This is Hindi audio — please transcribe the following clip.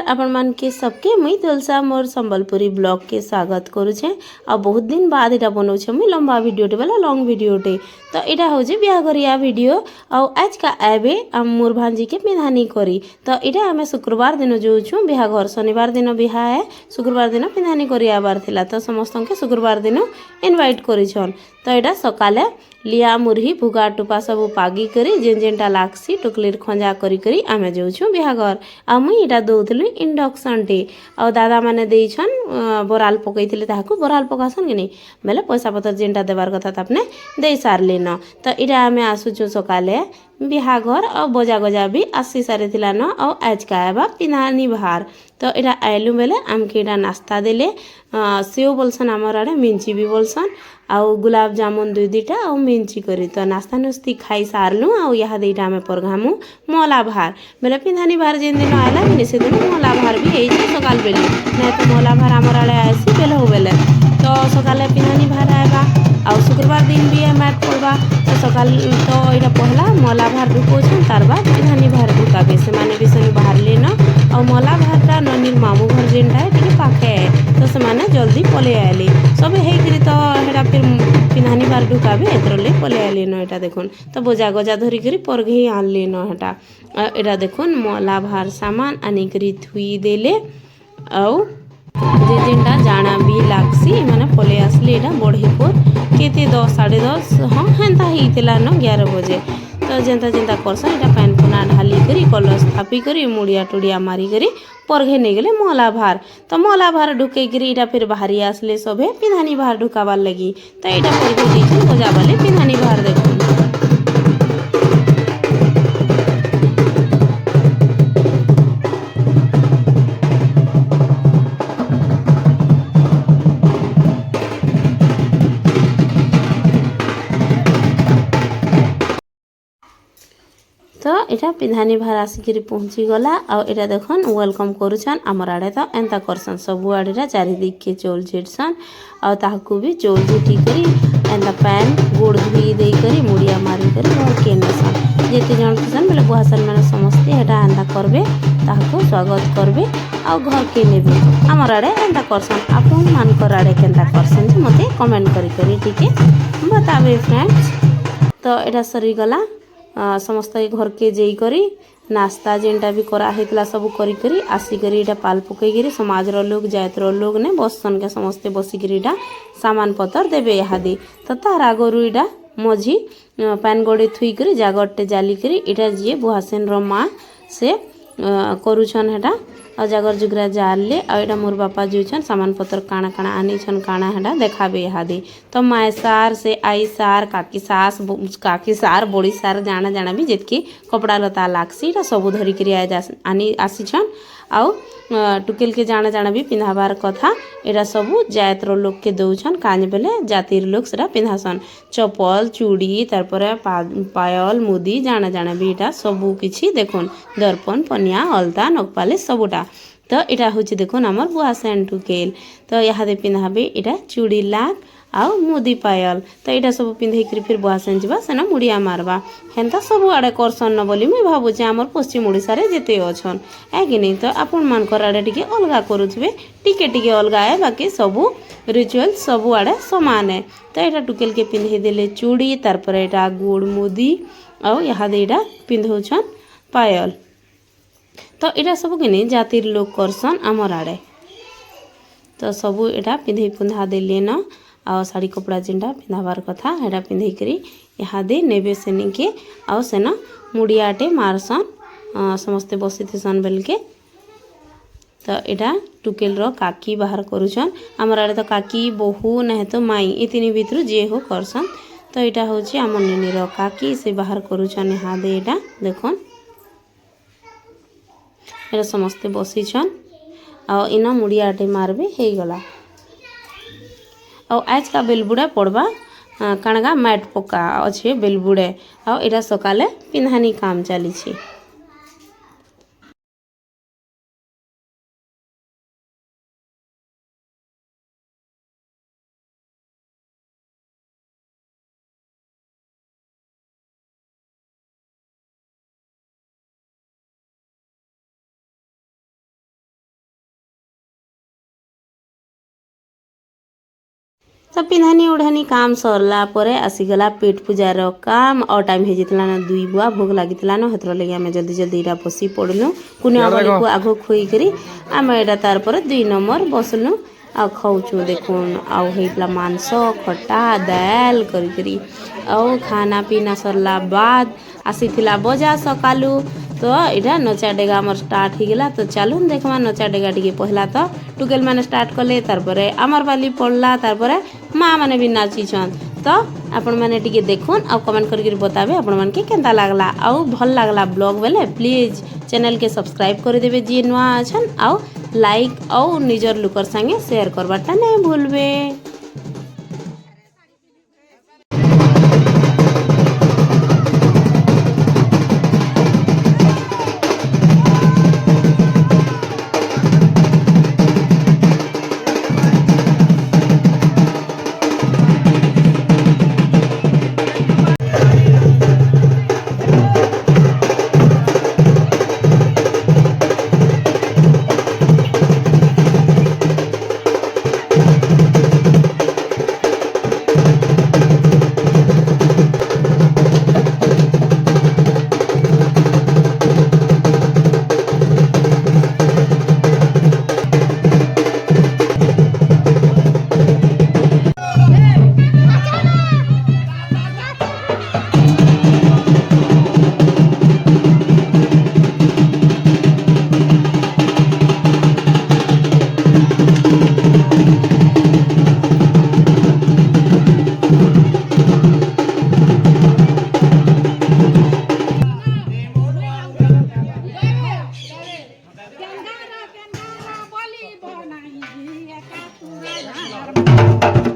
आपण मान के सबके मुई तुलसा मोर संबलपुरी ब्लॉग के स्वागत करुछे। आ बहुत दिन बाद इटा बनाऊे मुई लंबा वीडियोटे वाला लॉन्ग वीडियोटे। तो इटा हूँ बिहाघरिया वीडियो। आज का एबे मोर भांजी के पिंधानी करी। तो इटा आम शुक्रवार दिन जाऊँ बिहाघर, शनिवार दिन बिहा है, शुक्रवार दिन पिंधानी करी आबार थिला। तो समस्त के शुक्रवार दिन इनवाइट करिछन। तो इटा सकाले लिया मुरही भुगा टुपा सब पागी करी जेन जेनटा लागसी टुकलीर खंजा करी करी आमे जाऊँ बिहाघर। आ मुई इटा दौली इंडक्शन टे आ दादा माने देइछन बराल पकईथिले ताहाकु बराल पकासन कि नहीं बेले पैसा पतर जेनटा देवार कथा तापने दे सारलेन। तो इटा आमे आसुछु सकाले बिहाघर और बजा गजा भी आसी सारी थिला न। और आज का आबा पिंधानी भार। तो इटा आइलु बेले आमके इटा नाश्ता देले सेव बोलसन आमर आड़े मिंची भी बोलसन आउ गुलाब जामुन दुई दुईटा और मिंची करी। तो नाश्ता नुस्ती खाई सारलु आ यहाँ देटा आमे परघामु मला भार बेले पिंधानी भार जेन दिन आयला कि से दिन मला भार भी यही सकाल बेले नहीं तो मला भार आमर आड़े आसी बेले हो बेले। तो सकाले पिंधानी भार आएगा और शुक्रवार दिन भी मैट पड़वा। तो सकाल तो यहाँ पहला मला भार ढुकोछन तार बाद पिंधानी भार ढुकाबे से माने भी सभी बाहर लेना। और मला भारटा ननीर मामू घर जेनटा है टे पाखे है तो से माने जल्दी पले आएले सब हेकरी। तो हेटा फिर पिंधानी भार ढुकाबे एतरले पले आएले न। एटा देखुन तो बोजा गजा धरी करी परघे आनले न। हेटा एटा देखुन मला भार सामान आनिकरी थुई देले और जे जेनटा जाना भी लागसी माने पले आसले एटा बढ़ेपुर केते 10 साढ़े 10 हाँ हेन्ता होता न 11 बजे। तो जेनता जेनता करसन एटा पैन पुना ढाली करी कलश थापी करी मुड़िया टुड़िया मारी करी परघे नहीं गले मला भार। तो मला भार ढुके करी एटा फिर बाहरी आसले सभे पिंधानी भार ढुकाबार लगी। तो एटा परघे देछन बजा बाले पिंधानी भार देखुन। तो इटा पिंधानी भार आसिक पहुँची गला और इटा देखन वेलकम करुछन आमर आड़े। तो एंता करसन सब आड़े चारिदिक के चौल झिटसन और ताकू भी चौल झिटी करी एंता पैन गोड़ धुई दे करी मुड़िया मारी करी घर के नेसन जेते जन थसन बोले बुहासन मैंने समस्ते हेटा एंता करबे ताकू स्वागत करबे और घर के नेबे आमर आड़े एंता करसन। आपन मानकर आड़े केंता करसन जे मते कमेंट करी ठीक है बताबे फ्रेंड्स। तो एटा सरी गला समस्त घर के जेई करी नाश्ता जेनटा भी करा हेतला सब करी करी आसी करी एटा पाल पकई करी समाजर लोग जायतर लोग ने बसन के समस्ते बसी करी एटा सामान पतर देबे इहादी। तो तार आगरु एटा मझी पैन गड़े थुई करी जागरटे जाली करी एटा जे बुहासेन रो माँ से करुछन हेटा और जागर जुगरा जाले और एटा मोर बापा जुछन सामान पतर काना काना आनीछन काना हेटा देखाबे इहादी। तो माय सार से आई सार काकी सार बड़ी सार जाना जाना भी जेतकी कपड़ा लता लागसी एटा सब धरी करी आनी आसीछन। आउ टुकेल के जाना जाना भी पिंधाबार कथा एटा सब जायतर लोग के दौछन काज बेले जातिर लोग सेटा पिंधासन चपल चूड़ी तारपरे पायल मुदी जाना जाना भी एटा सबू किछि देखुन दर्पण पनिया अलता नखपाले सबुटा। तो एटा होछि देखुन आमर बुहासेन टुकेल। तो यहाँ पिंधाबे एटा चूड़ी लाख आउ मुदी पायल। तो यहाँ सब पिंधे कर फिर बुहासेन जीवा सेना मुड़िया मारवा हेन्ता सब आड़े करसन न बोली मुई भावुचे आमर पश्चिम ओडिशा रे जेते अछन है कि नहीं। तो आपण मानकर आड़े टिके अलगा करुथबे टिके अलगा है बाकी सबू रिचुअल सबू आड़े समान है। तो यहाँ टुकेल के पिंधे देले चूड़ी तारपर एटा गुड़ मुदी और यहाँ एटा पिंधौछन पायल। तो यहाँ सब कि नहीं जातिर लोग करसन आमर आड़े। तो सबू एटा पिंधे पुंधा देले न और साड़ी कपड़ा जेनटा पिंधाबार कथा हेटा पिंधे करी यहाँ दे नेबे सेनी के आउ सेना मुड़ियाटे मारसन समस्ते बसी थेसन बेल के। तो एटा टुकेल रो काकी बाहर करुछन आमर आड़े। तो काकी बहु नहीं तो माई ये तीन भितर जे हो करसन। तो यहाँ हूँ आम निनीर काकी से बाहर करुछन यहाँ दे एटा देखुन एटा समस्ते बसीछन और इना मुड़ियाटे मारबे हो गला। और आज का बेलबुड़ा पड़वा काणगा मैट पका अच्छे बेलबुड़े और एटा सकाले पिंधानी काम चली। तो पिंधानी उड़ानी काम सरला परे आसीगला पेट पूजार काम और टाइम हो जाता ना 2 बुआ भोग लगी ना हतर लगे आम जल्दी जल्दी इटा बसी पड़लु कुनिया वाली को आग खोई करी आम एटा तार पर 2 नंबर बसलु आ खाऊचु देखुन आउ हेतला मांस खट्टा दाल करी आउ खाना पीना सरला बाद आसीथिला बजा सकालू तो इटा नचा डेगा आमर स्टार्ट हो गला तो चलू देखमा नचा डेगा टिके पहला तो टुकेल माने स्टार्ट कले तार परे आमर बाली पड़ला तार परे माँ माने भी नाची छन तो आपण माने टिके देखुन आ कमेंट करके बताबे आपण मन के केंता लागला आ भल लागला ब्लॉग बेले प्लीज चैनल के सब्सक्राइब कर देबे जी नुआ अछन आ लाइक आ निजर लुकर संगे शेयर करबाटा नहीं भूलबे। Bye.